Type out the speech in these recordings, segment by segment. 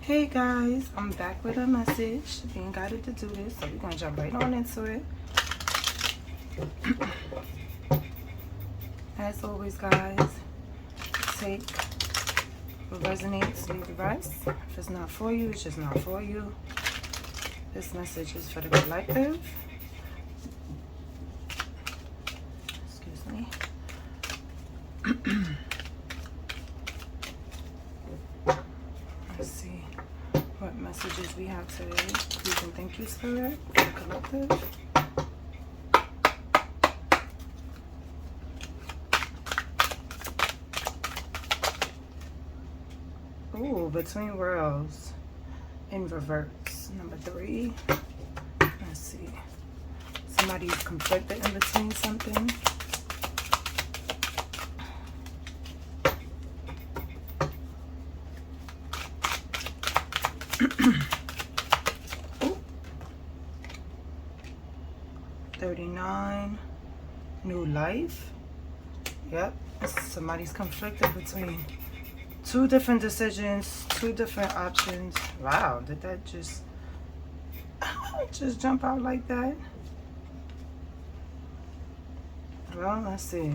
Hey guys, I'm back with a message. Being guided to do this, so we're gonna jump right on into it. As always, guys, take what resonates, leave the rest. If it's not for you, it's just not for you. This message is for the collective. Excuse me. Let's see what messages we have today. Please and thank you, Spirit, for the collective. Ooh, Between Worlds in reverse. Number 3. Let's see. Somebody's conflicted in between something. Ooh. 39. New life. Yep. Somebody's conflicted between two different decisions, two different options. Wow, did that just jump out like that? Well, let's see.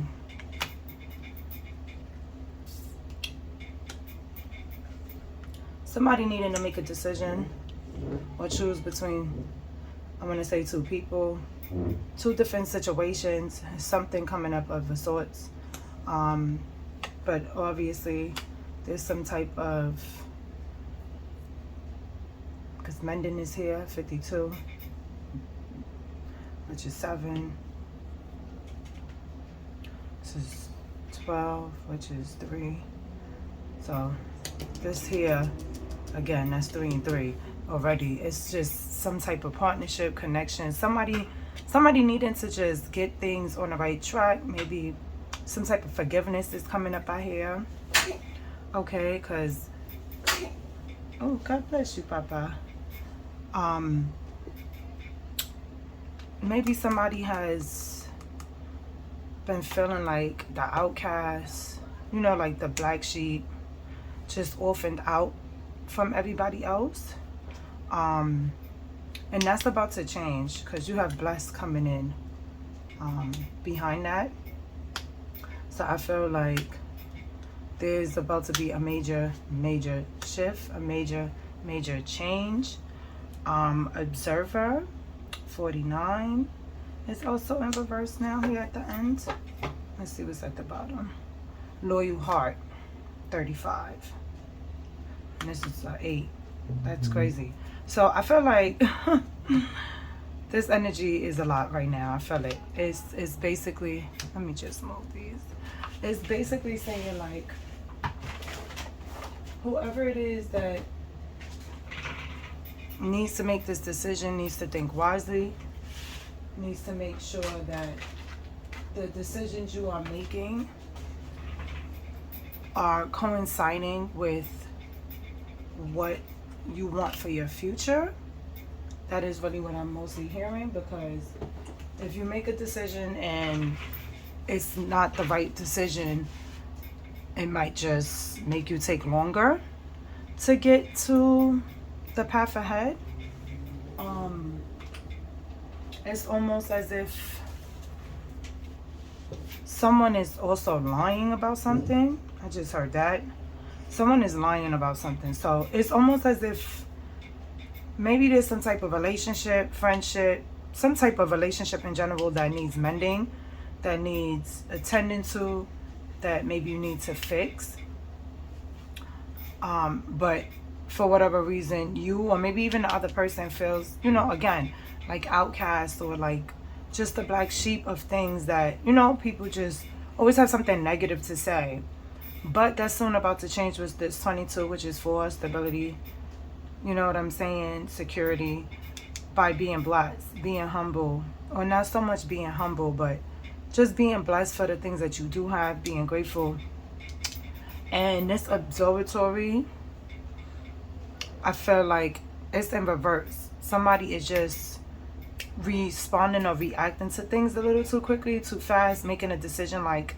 Somebody needing to make a decision or choose between, I'm going to say, two people, two different situations, something coming up of the sorts. But obviously, there's some type of, because mending is here, 52, which is 7. This is 12, which is 3. So this here, again, that's 3 and 3 already. It's just some type of partnership, connection. Somebody needing to just get things on the right track. Maybe some type of forgiveness is coming up out here. Okay, because, oh, God bless you, Papa. Maybe somebody has been feeling like the outcast, you know, like the black sheep, just orphaned out from everybody else. And that's about to change because you have blessed coming in behind that. So I feel like there's about to be a major shift, a major change. Observer, 49, is also in reverse now here at the end. Let's see what's at the bottom. Loyal heart, 35. And this is 8. That's crazy. So I feel like this energy is a lot right now. I feel it. It's basically, let me just move these. It's basically saying like, whoever it is that needs to make this decision needs to think wisely, needs to make sure that the decisions you are making are coinciding with what you want for your future. That is really what I'm mostly hearing, because if you make a decision and it's not the right decision, it might just make you take longer to get to the path ahead. It's almost as if someone is also lying about something. I just heard that. Someone is lying about something. So it's almost as if maybe there's some type of relationship, friendship, some type of relationship in general that needs mending, that needs attending to, that maybe you need to fix. But for whatever reason, you or maybe even the other person feels, you know, again, like outcast or like just the black sheep of things that, you know, people just always have something negative to say. But that's soon about to change with this 22, which is for stability. You know what I'm saying? Security, by being blessed, being humble, or not so much being humble, but just being blessed for the things that you do have, being grateful. And this observatory, I feel like it's in reverse. Somebody is just responding or reacting to things a little too quickly, too fast, making a decision like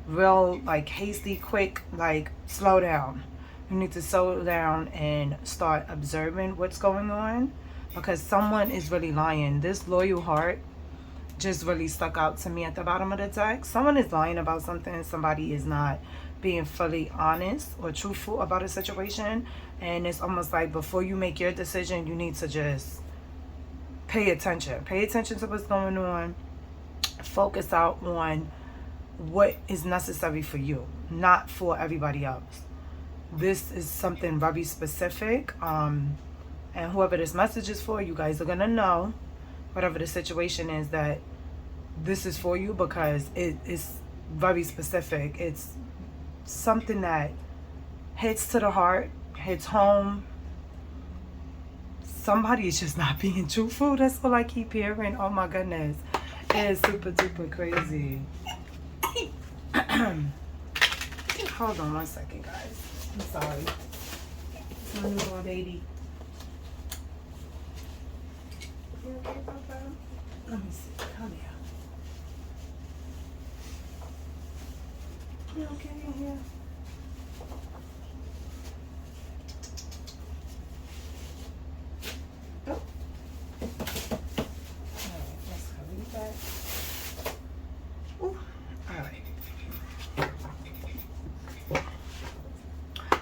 real, like hasty, quick, like slow down. You need to slow down and start observing what's going on, because someone is really lying. This loyal heart just really stuck out to me at the bottom of the deck. Someone is lying about something. Somebody is not being fully honest or truthful about a situation. And it's almost like before you make your decision, you need to just pay attention. Pay attention to what's going on. Focus out on what is necessary for you, not for everybody else. This is something very specific. And whoever this message is for, you guys are going to know, whatever the situation is, that this is for you, because it is very specific. It's something that hits to the heart, hits home. Somebody is just not being truthful. That's all I keep hearing. Oh my goodness. It is super duper crazy. Hold on one second, guys. I'm sorry. It's my newborn baby. You okay, Papa? Let me see. Come here. You okay in here? Oh. Alright, let's hurry back. Ooh. Alright.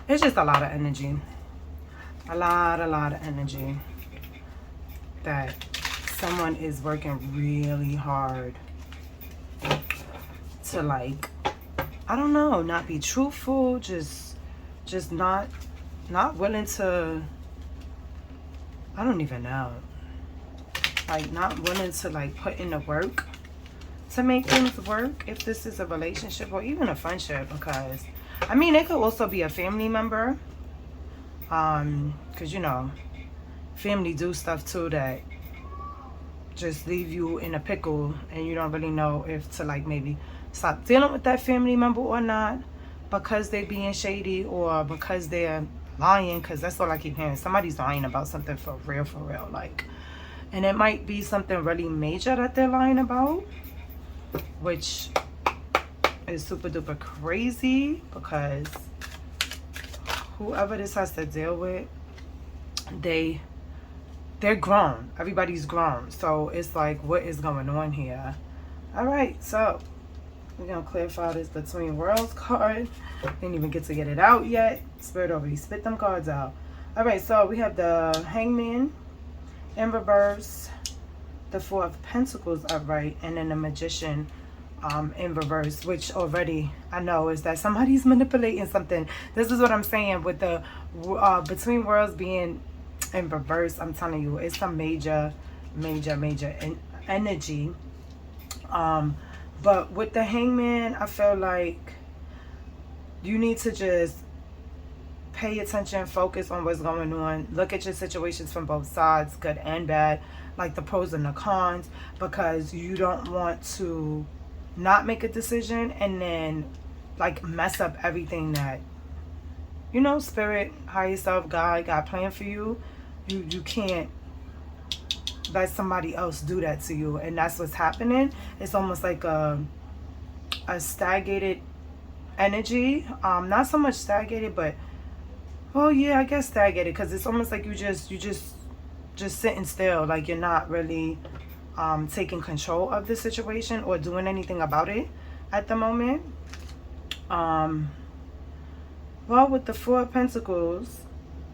It's just a lot of energy. A lot of energy. That someone is working really hard to, like, I don't know, not be truthful, just not willing to, I don't even know, like not willing to like put in the work to make things work, if this is a relationship or even a friendship. Because I mean, it could also be a family member, because you know, family do stuff too that just leave you in a pickle, and you don't really know if to like maybe stop dealing with that family member or not, because they being shady or because they're lying. Because that's all I keep hearing. Somebody's lying about something for real, like, and it might be something really major that they're lying about, which is super duper crazy, because whoever this has to deal with, they're grown. Everybody's grown. So it's like, what is going on here? All right, so we're going to clarify this Between Worlds card. Didn't even get to get it out yet. Spirit already spit them cards out. All right, so we have the Hangman in reverse, the Four of Pentacles upright, and then the Magician in reverse, which already I know is that somebody's manipulating something. This is what I'm saying with the Between Worlds being in reverse. I'm telling you, it's some major energy. But with the Hangman, I feel like you need to just pay attention, focus on what's going on, look at your situations from both sides, good and bad, like the pros and the cons, because you don't want to not make a decision and then like mess up everything that, you know, spirit, higher self, God got planned for you. You can't let somebody else do that to you, and that's what's happening. It's almost like a stagnated energy. Not so much stagnated, but well, yeah, I guess stagnated, because it's almost like you just sitting still, like you're not really taking control of the situation or doing anything about it at the moment. Well, with the Four of Pentacles,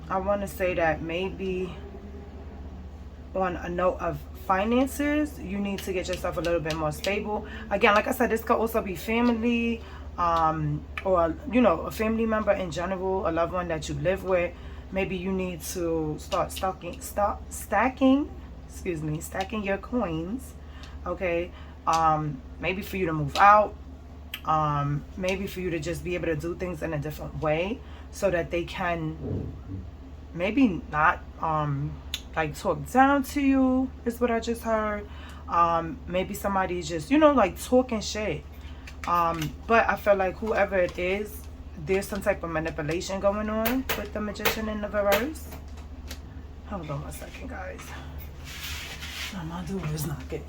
I want to say that maybe on a note of finances, you need to get yourself a little bit more stable. Again, like I said, this could also be family, or, you know, a family member in general, a loved one that you live with. Maybe you need to start stacking your coins, okay? Maybe for you to move out, maybe for you to just be able to do things in a different way, so that they can maybe not like talk down to you, is what I just heard. Maybe somebody's just, you know, like talking shit. But I feel like whoever it is, there's some type of manipulation going on with the Magician in the reverse. Hold on one second, guys. Oh, my door is not good.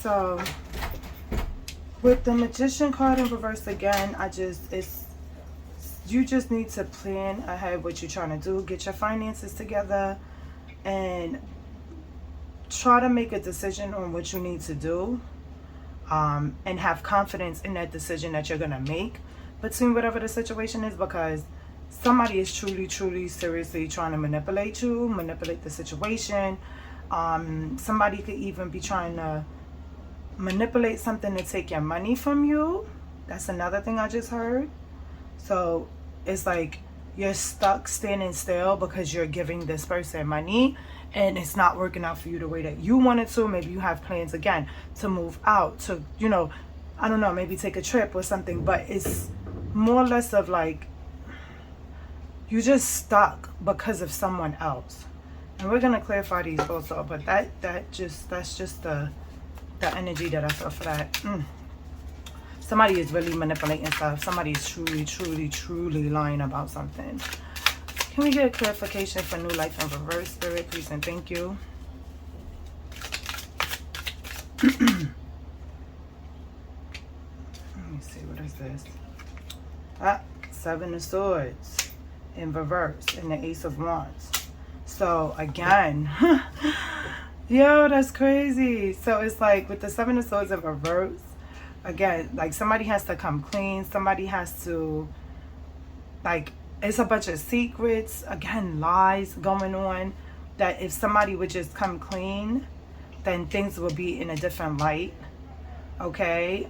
So with the Magician card in reverse again, you just need to plan ahead what you're trying to do. Get your finances together and try to make a decision on what you need to do, and have confidence in that decision that you're going to make between whatever the situation is, because somebody is truly, truly, seriously trying to manipulate you, manipulate the situation. Somebody could even be trying to manipulate something to take your money from you. That's another thing I just heard. So it's like you're stuck standing still because you're giving this person money and it's not working out for you the way that you wanted to. Maybe you have plans again to move out, to, you know, I don't know, maybe take a trip or something, but it's more or less of like you're just stuck because of someone else. And we're gonna clarify these also, but that's just the energy that I feel for that. Somebody is really manipulating stuff. Somebody is truly, truly, truly lying about something. Can we get a clarification for new life in reverse, Spirit, please and thank you? Let me see, what is this? Seven of Swords in reverse and the Ace of Wands. So again, yo, that's crazy. So it's like with the Seven of Swords in reverse, again, like somebody has to come clean. Somebody has to, like, it's a bunch of secrets, again, lies going on, that if somebody would just come clean, then things will be in a different light. Okay?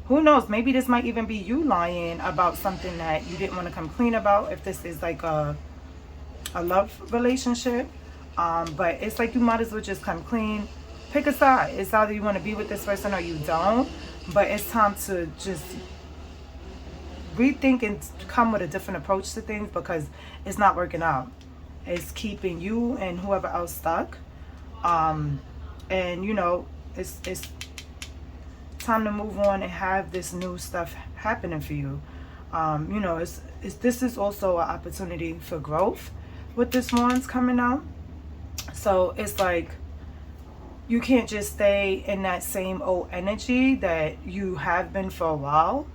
Who knows? Maybe this might even be you lying about something that you didn't want to come clean about, if this is like a love relationship. But it's like you might as well just come clean. Pick a side. It's either you want to be with this person or you don't. But it's time to just rethink and come with a different approach to things, because it's not working out. It's keeping you and whoever else stuck. And you know, it's time to move on and have this new stuff happening for you. You know, this is also an opportunity for growth with this Wands coming out. So it's like you can't just stay in that same old energy that you have been for a while.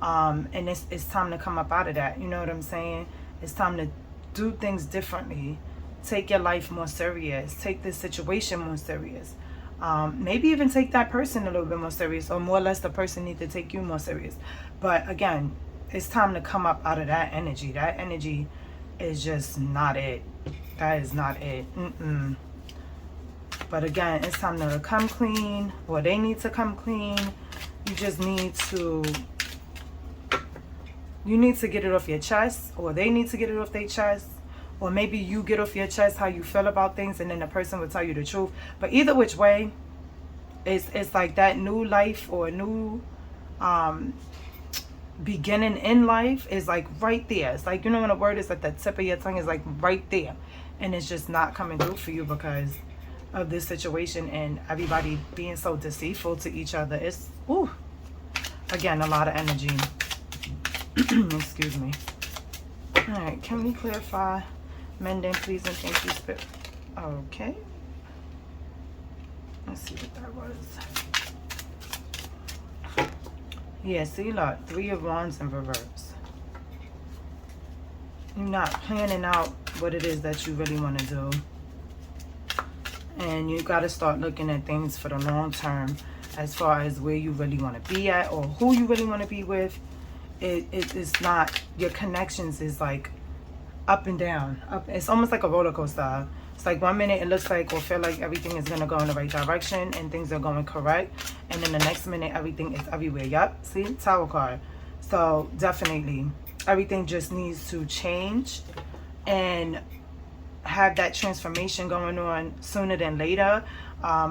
And it's time to come up out of that. You know what I'm saying? It's time to do things differently. Take your life more serious. Take this situation more serious. Maybe even take that person a little bit more serious, or more or less the person needs to take you more serious. But again, it's time to come up out of that energy. That energy is just not it. That is not it. But again, it's time to come clean, or they need to come clean. You just need to, get it off your chest, or they need to get it off their chest. Or maybe you get off your chest how you feel about things, and then the person will tell you the truth. But either which way, it's like that new life or new beginning in life is like right there. It's like, you know, when a word is at the tip of your tongue, is like right there. And it's just not coming through for you because of this situation and everybody being so deceitful to each other. It's, ooh, again, a lot of energy. Excuse me. All right, can we clarify? Mending, please and thank you, Spirit. Okay. Let's see what that was. Yeah, see, look, Three of Wands in reverse. You're not planning out what it is that you really want to do. And you got to start looking at things for the long term, as far as where you really want to be at or who you really want to be with. It's not, your connections is like up and down. It's almost like a roller coaster. It's like 1 minute it looks like or feel like everything is going to go in the right direction and things are going correct. And then the next minute everything is everywhere. Yup, see, Tower card. So definitely everything just needs to change and have that transformation going on sooner than later,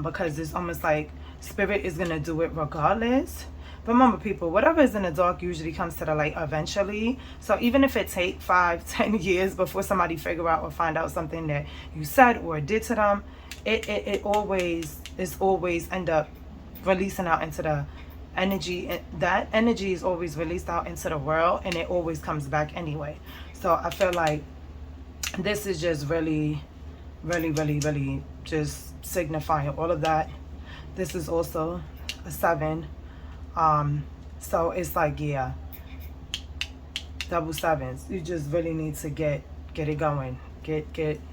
because it's almost like Spirit is going to do it regardless. But remember, people, whatever is in the dark usually comes to the light eventually. So even if it takes 5-10 years before somebody figure out or find out something that you said or did to them, it always end up releasing out into the energy. That energy is always released out into the world, and it always comes back anyway. So I feel like this is just really, really, really, really just signifying all of that. This is also a 7. So it's like, yeah, double 7s. You just really need to get it going. Get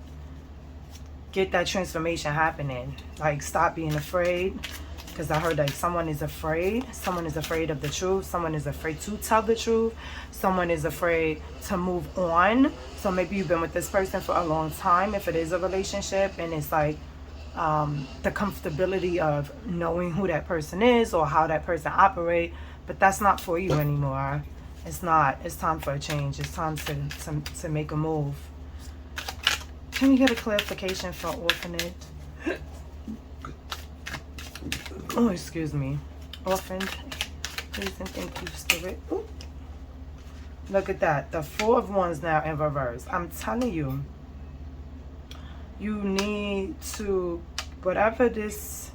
that transformation happening. Like, stop being afraid. Because I heard like someone is afraid. Someone is afraid of the truth. Someone is afraid to tell the truth. Someone is afraid to move on. So maybe you've been with this person for a long time, if it is a relationship, and it's like the comfortability of knowing who that person is or how that person operates. But that's not for you anymore. It's not. It's time for a change. It's time to make a move. Can we get a clarification for orphanage? Oh, excuse me. Orphaned. Please and thank you, Spirit. Ooh. Look at that. The 4 of Wands now in reverse. I'm telling you, you need to, whatever this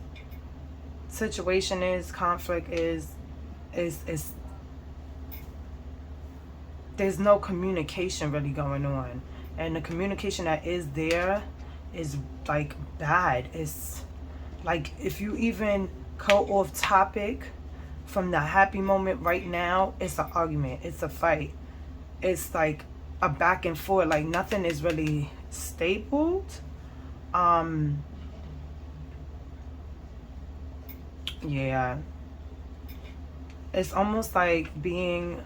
situation is, conflict is there's no communication really going on. And the communication that is there is like bad. It's like, if you even go off topic from the happy moment right now, it's an argument, it's a fight, it's like a back and forth. Like, nothing is really stapled. Yeah, it's almost like being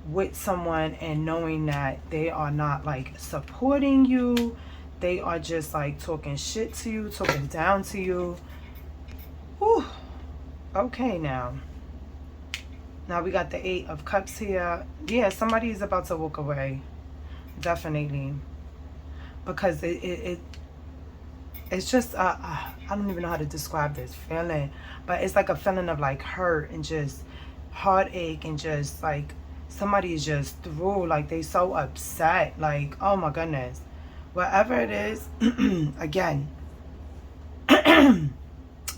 with someone and knowing that they are not like supporting you. They are just like talking shit to you, talking down to you. Whew. Okay, now we got the 8 of Cups here. Yeah, somebody is about to walk away. Definitely. Because it's just, I don't even know how to describe this feeling. But it's like a feeling of like hurt and just heartache and just like somebody is just through. Like, they so upset. Like, oh my goodness. Whatever it is, again,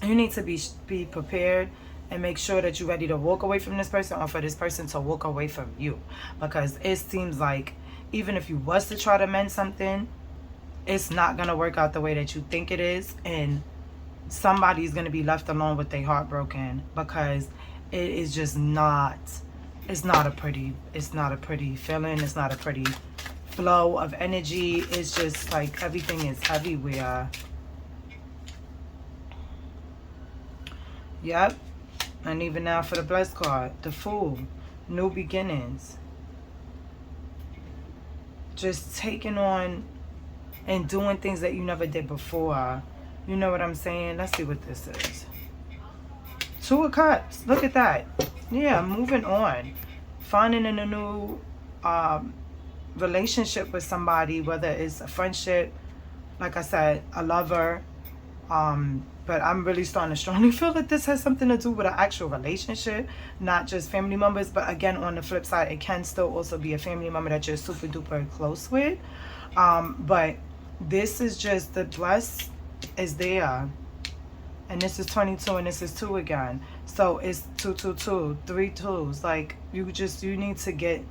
you need to be prepared and make sure that you're ready to walk away from this person, or for this person to walk away from you. Because it seems like even if you was to try to mend something, it's not going to work out the way that you think it is. And somebody's going to be left alone with their heart broken, because it is just not, it's not a pretty feeling. It's not a pretty flow of energy. It's just like everything is everywhere. Yep. And even now for the blessed card, the Fool, new beginnings. Just taking on and doing things that you never did before. You know what I'm saying? Let's see what this is. 2 of Cups. Look at that. Yeah, moving on. Finding in a new relationship with somebody, whether it's a friendship, like I said, a lover, but I'm really starting to strongly feel that this has something to do with an actual relationship, not just family members. But again, on the flip side, it can still also be a family member that you're super duper close with. But this is just, the bless is there, and this is 22 and this is 2 again, so it's 2 2 2, 3 2s. Like, you need to get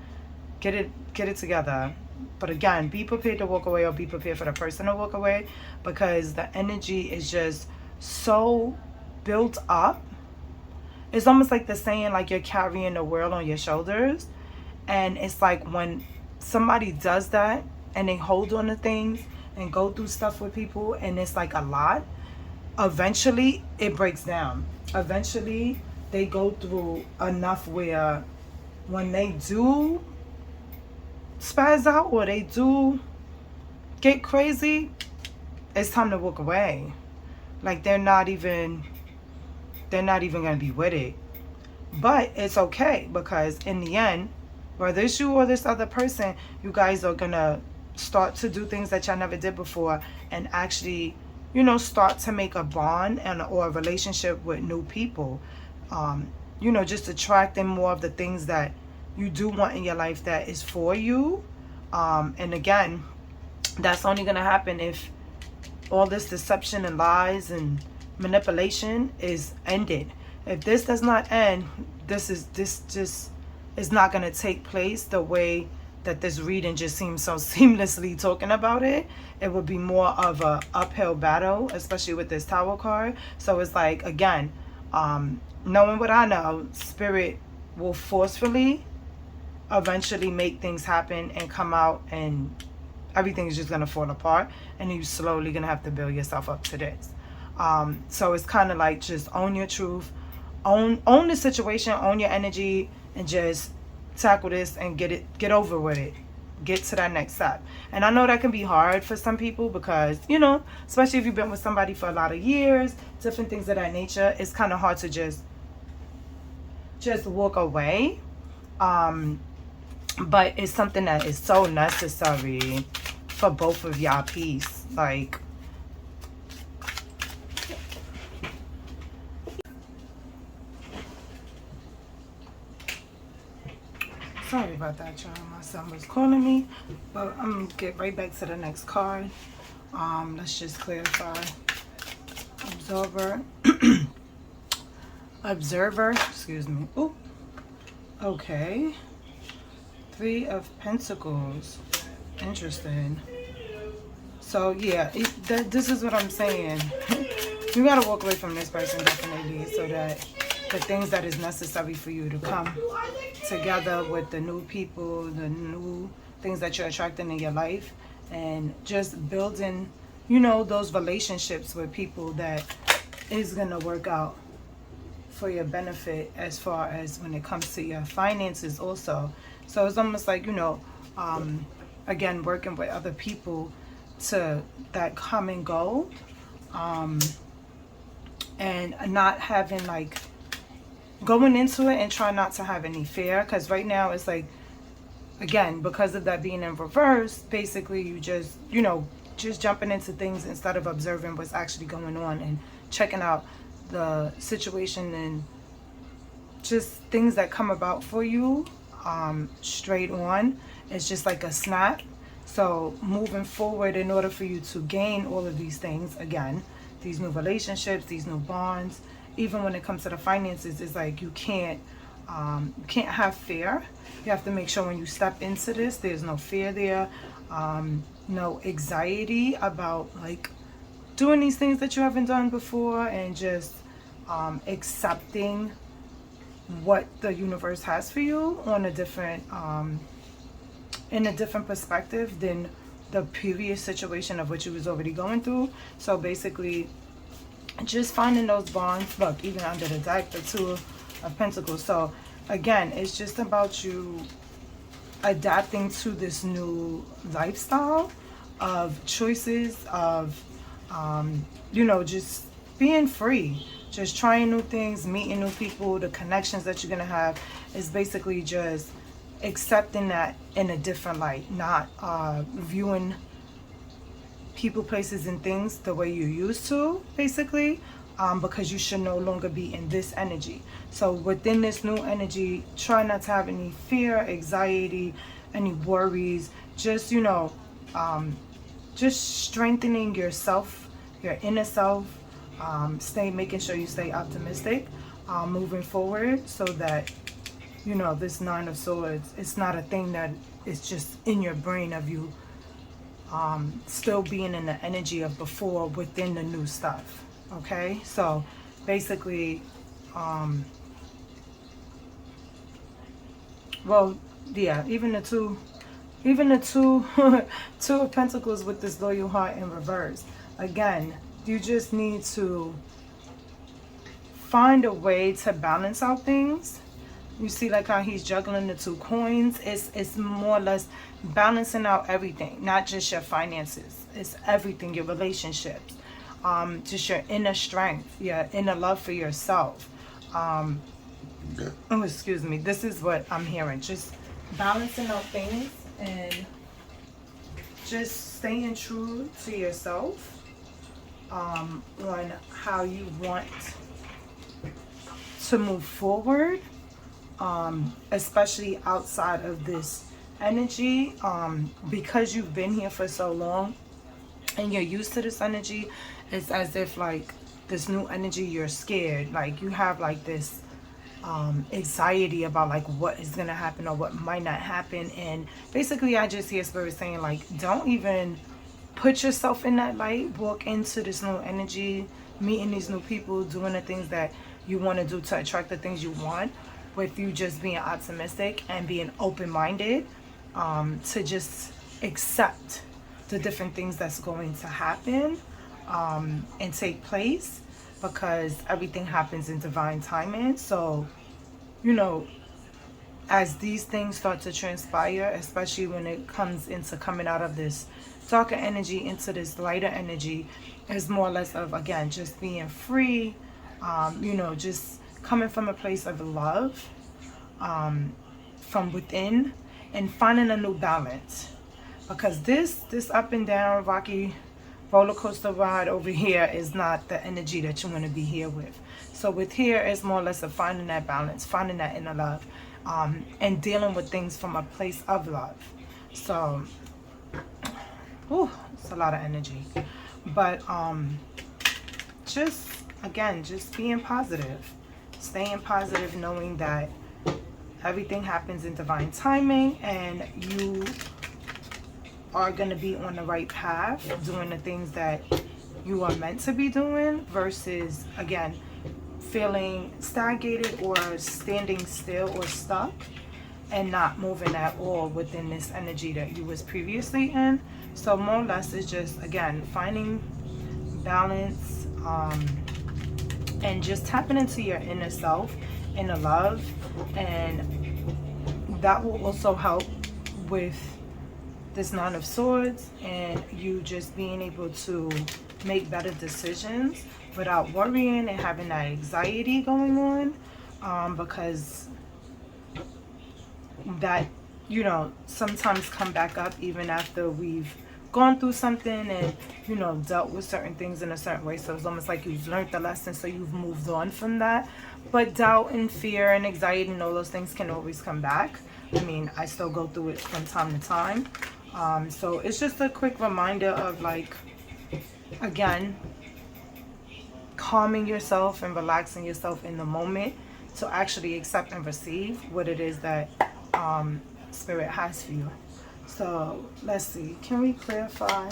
it together. But again, be prepared to walk away, or be prepared for the person to walk away, because the energy is just so built up. It's almost like the saying, like, you're carrying the world on your shoulders. And it's like when somebody does that and they hold on to things and go through stuff with people, and it's like a lot, eventually it breaks down. Eventually they go through enough where when they do spaz out, or they do get crazy, it's time to walk away. Like, they're not even gonna be with it. But it's okay, because in the end, whether it's you or this other person, you guys are gonna start to do things that y'all never did before, and actually, you know, start to make a bond or a relationship with new people. You know, just attracting more of the things that you do want in your life that is for you. And again, that's only going to happen if all this deception and lies and manipulation is ended. If this does not end, this just is not going to take place the way that this reading just seems so seamlessly talking about it. It would be more of a uphill battle, especially with this Tower card. So it's like, again, knowing what I know, Spirit will forcefully eventually make things happen and come out, and everything's just going to fall apart, and you're slowly going to have to build yourself up to this. So it's kind of like, just own your truth, own the situation, own your energy, and just tackle this and get over with it, get to that next step. And I know that can be hard for some people, because, you know, especially if you've been with somebody for a lot of years, different things of that nature, it's kind of hard to just walk away. But it's something that is so necessary for both of y'all peace. Like, sorry about that, y'all. My son was calling me, but I'm gonna get right back to the next card. Let's just clarify. Observer, excuse me. Ooh. Okay. 3 of Pentacles. Interesting. So yeah, this is what I'm saying. You gotta walk away from this person, definitely, so that the things that is necessary for you to come together with the new people, the new things that you're attracting in your life, and just building, you know, those relationships with people that is gonna work out for your benefit, as far as when it comes to your finances also. So it's almost like, you know, again, working with other people to that common goal, and not having, like, going into it and try not to have any fear, because right now it's like, again, because of that being in reverse, basically you just, you know, just jumping into things instead of observing what's actually going on and checking out the situation and just things that come about for you straight on. It's just like a snap. So moving forward, in order for you to gain all of these things, again, these new relationships, these new bonds, even when it comes to the finances, it's like you can't have fear. You have to make sure when you step into this, there's no fear there, no anxiety about, like, doing these things that you haven't done before, and just accepting what the universe has for you on a different in a different perspective than the previous situation of what you was already going through. So basically, just finding those bonds. Look, even under the deck, the 2 of Pentacles. So again, it's just about you adapting to this new lifestyle of choices, of you know, just being free, just trying new things, meeting new people. The connections that you're gonna have is basically just accepting that in a different light, not viewing people, places, and things the way you used to, basically, because you should no longer be in this energy. So within this new energy, try not to have any fear, anxiety, any worries. Just, you know, just strengthening yourself, your inner self, making sure you stay optimistic, moving forward, so that, you know, this 9 of Swords, it's not a thing that is just in your brain of you still being in the energy of before within the new stuff. Okay, so basically, well, yeah, even the two two of Pentacles with this loyal heart in reverse. Again, you just need to find a way to balance out things. You see, like, how he's juggling the 2 coins. It's more or less balancing out everything, not just your finances. It's everything, your relationships, just your inner strength, your inner love for yourself. Oh, excuse me. This is what I'm hearing. Just balancing out things and just staying true to yourself, on how you want to move forward, especially outside of this energy, because you've been here for so long and you're used to this energy. It's as if, like, this new energy, you're scared, like you have like this anxiety about like what is gonna happen or what might not happen. And basically I just hear Spirit saying like, don't even put yourself in that light. Walk into this new energy, meeting these new people, doing the things that you want to do to attract the things you want, with you just being optimistic and being open-minded, to just accept the different things that's going to happen and take place, because everything happens in divine timing. So, you know, as these things start to transpire, especially when it comes into coming out of this darker energy into this lighter energy, is more or less of, again, just being free, you know, just coming from a place of love, from within, and finding a new balance. Because this up and down rocky roller coaster ride over here is not the energy that you want to be here with. So with here, it's more or less of finding that balance, finding that inner love, and dealing with things from a place of love. So, it's a lot of energy. But just, again, just being positive, staying positive, knowing that everything happens in divine timing, and you are going to be on the right path, doing the things that you are meant to be doing, versus, again, feeling stagnated or standing still or stuck and not moving at all within this energy that you was previously in. So more or less it's just, again, finding balance, and just tapping into your inner self, inner love, and that will also help with this Nine of Swords, and you just being able to make better decisions without worrying and having that anxiety going on, because that, you know, sometimes come back up even after we've gone through something and, you know, dealt with certain things in a certain way. So it's almost like you've learned the lesson, so you've moved on from that. But doubt and fear and anxiety and all those things can always come back. I mean, I still go through it from time to time. So it's just a quick reminder of, like, again, calming yourself and relaxing yourself in the moment to actually accept and receive what it is that Spirit has for you. So let's see, can we clarify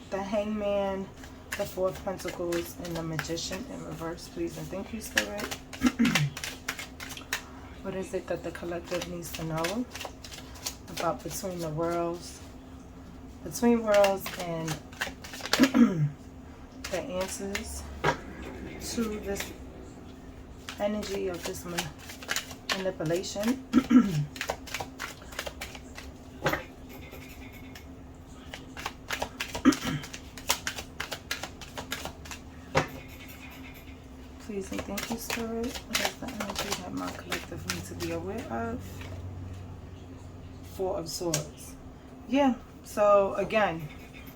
the Hangman, the Four of Pentacles, and the Magician in reverse, please? And thank you, Spirit. What is it that the collective needs to know about between worlds and the answers to this energy of this manipulation? Please and thank you, Spirit. What is the energy that my collective needs to be aware of? Four of Swords. Yeah, so again,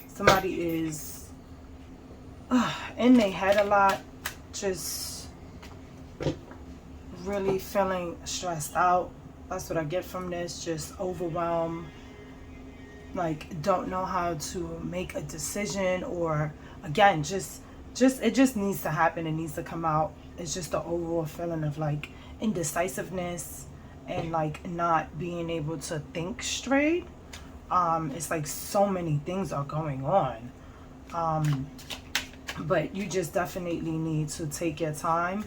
somebody is in their head a lot, just really feeling stressed out. That's what I get from this. Just overwhelmed, like don't know how to make a decision, or again, just it just needs to happen. It needs to come out. It's just the overall feeling of like indecisiveness and like not being able to think straight. It's like so many things are going on. But you just definitely need to take your time,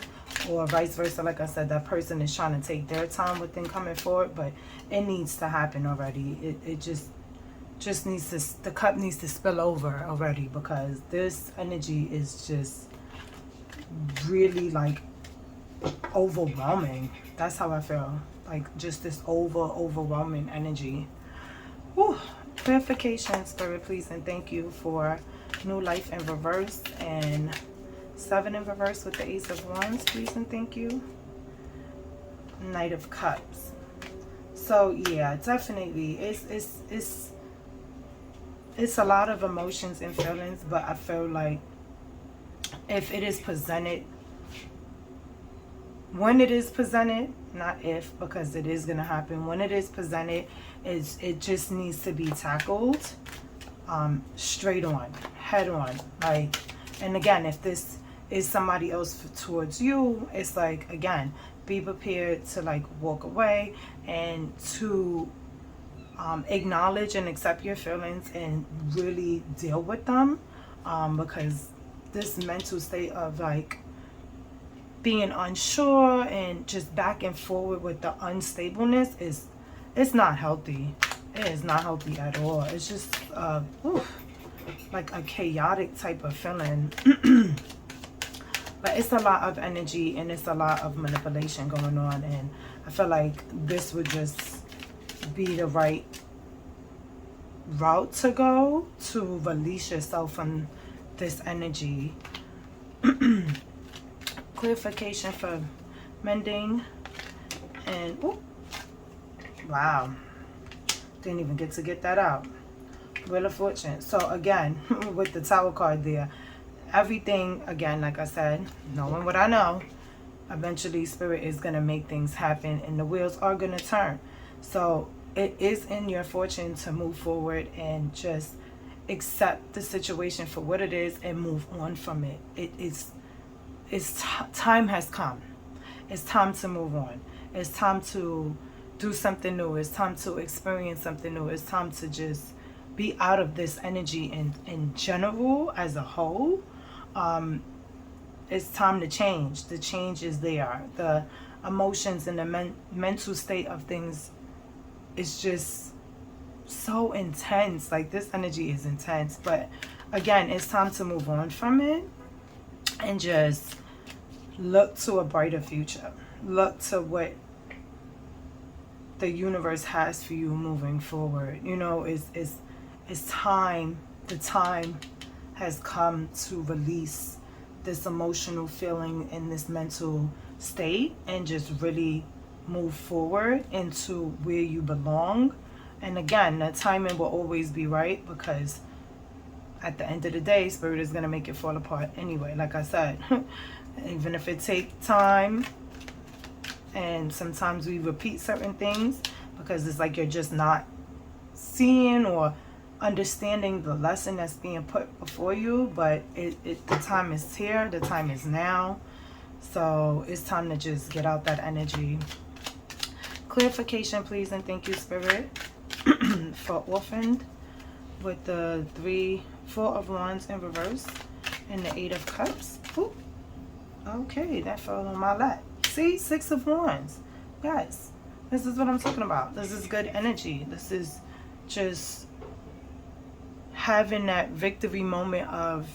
or vice versa. Like I said, that person is trying to take their time within coming forward, but it needs to happen already. It just needs to, the cup needs to spill over already, because this energy is just really like overwhelming. That's how I feel, like just this overwhelming energy. Whew. Clarification, Spirit, please and thank you for New Life in reverse and 7 in reverse with the Ace of Wands, please and thank you. Knight of Cups. So yeah, definitely it's a lot of emotions and feelings, but I feel like if it is presented, when it is presented, not if, because it is going to happen, when it is presented, it just needs to be tackled straight on, head on. Like, and again, if is somebody else towards you. It's like, again, be prepared to like walk away and to acknowledge and accept your feelings and really deal with them, because this mental state of like being unsure and just back and forward with the unstableness it's not healthy. It is not healthy at all. It's just like a chaotic type of feeling. But it's a lot of energy and it's a lot of manipulation going on, and I feel like this would just be the right route to go to release yourself from this energy. Clarification for mending. And wow, didn't even get to get that out. Wheel of Fortune. So again, with the Tower card there, everything, again, like I said, knowing what I know, eventually Spirit is going to make things happen and the wheels are going to turn. So it is in your fortune to move forward and just accept the situation for what it is and move on from it. Time has come. It's time to move on. It's time to do something new. It's time to experience something new. It's time to just be out of this energy in general as a whole. It's time to change. The change is there. The emotions and the mental state of things is just so intense. Like, this energy is intense. But again, it's time to move on from it and just look to a brighter future. Look to what the universe has for you moving forward. You know, it's time. The time has come to release this emotional feeling and this mental state and just really move forward into where you belong. And again, the timing will always be right, because at the end of the day, Spirit is going to make it fall apart anyway. Like I said, even if it takes time, and sometimes we repeat certain things because it's like you're just not seeing or understanding the lesson that's being put before you. But the time is here. The time is now. So it's time to just get out that energy. Clarification, please, and thank you, Spirit, for orphaned with the 4 of Wands in reverse and the 8 of Cups. Ooh. Okay, that fell on my lap. See, 6 of Wands. Guys, this is what I'm talking about. This is good energy. This is just having that victory moment of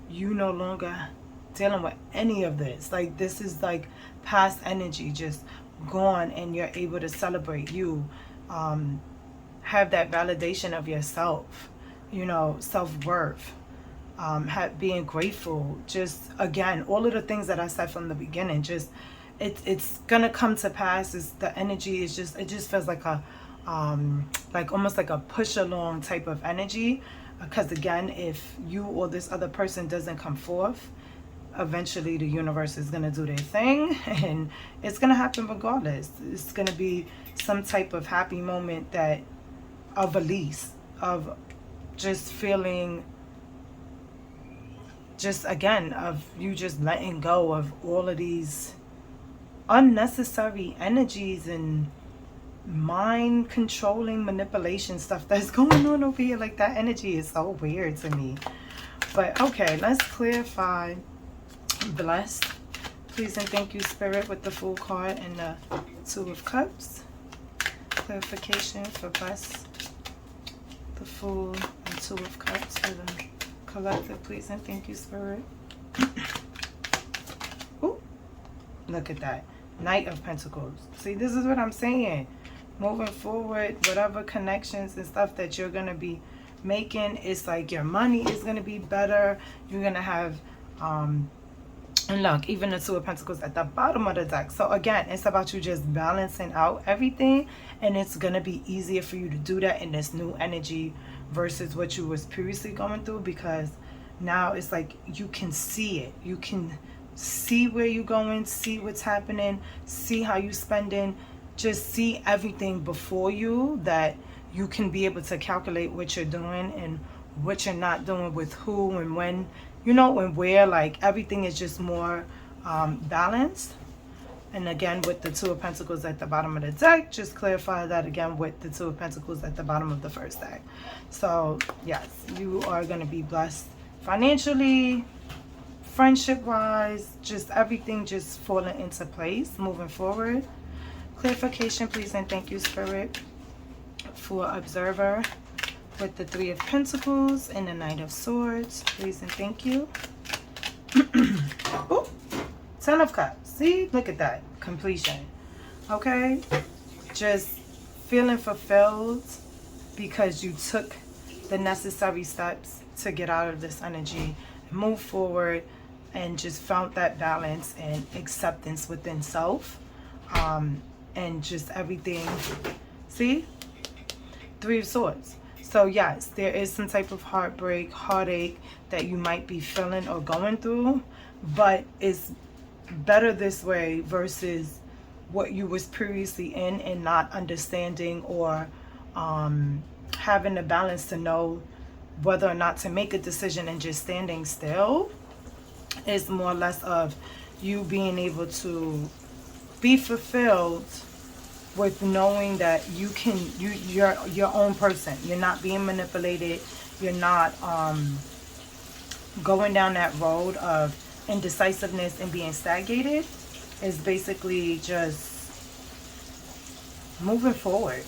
you no longer dealing with any of this. Like, this is like past energy just gone, and you're able to celebrate you. Have that validation of yourself, you know, self-worth, being grateful. Just, again, all of the things that I said from the beginning, just it's gonna come to pass. Is the energy is just, it just feels like a like almost like a push along type of energy, because again, if you or this other person doesn't come forth, eventually the universe is going to do their thing, and it's going to happen regardless. It's going to be some type of happy moment that of release, of just feeling, just again, of you just letting go of all of these unnecessary energies and mind controlling manipulation stuff that's going on over here. Like, that energy is so weird to me. But okay, let's clarify. Blessed, please and thank you, Spirit, with the Fool card and the 2 of Cups. Clarification for blessed, the Fool, and 2 of Cups for the collective, please and thank you, Spirit. Ooh, look at that. Knight of Pentacles. See, this is what I'm saying. Moving forward, whatever connections and stuff that you're going to be making, it's like your money is going to be better. You're going to have and look, even the 2 of Pentacles at the bottom of the deck. So again, it's about you just balancing out everything, and it's going to be easier for you to do that in this new energy versus what you was previously going through, because now it's like you can see it. You can see where you're going, see what's happening, see how you spending, just see everything before you, that you can be able to calculate what you're doing and what you're not doing with who and when you know, and where like everything is just more balanced. And again, with the Two of Pentacles at the bottom of the deck, just clarify that again with the Two of Pentacles at the bottom of the first deck. So yes, you are going to be blessed financially, friendship wise, just everything just falling into place moving forward. Clarification please and thank you, Spirit, for Observer with the Three of Pentacles and the Knight of Swords. Please and thank you. Ooh, Ten of Cups. See, look at that. Completion. Okay? Just feeling fulfilled because you took the necessary steps to get out of this energy, move forward, and just found that balance and acceptance within self. And just everything. See? Three of Swords. So yes, there is some type of heartbreak, heartache that you might be feeling or going through, but it's better this way versus what you was previously in and not understanding or having the balance to know whether or not to make a decision and just standing still. Is more or less of you being able to be fulfilled with knowing that you're your own person. You're not being manipulated. You're not going down that road of indecisiveness and being stagnated. Is basically just moving forward,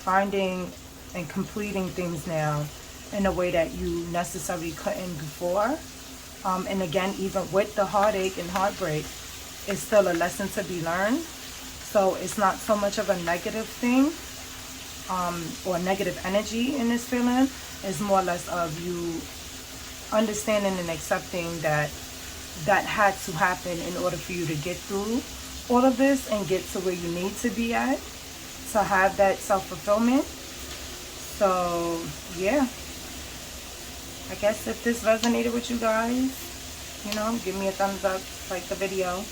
finding and completing things now in a way that you necessarily couldn't before. And again, even with the heartache and heartbreak, it's still a lesson to be learned. So it's not so much of a negative thing or negative energy in this feeling. It's more or less of you understanding and accepting that that had to happen in order for you to get through all of this and get to where you need to be at to have that self-fulfillment. So yeah, I guess if this resonated with you guys, you know, give me a thumbs up, like the video,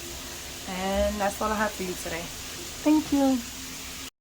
and that's all I have for you today. Thank you.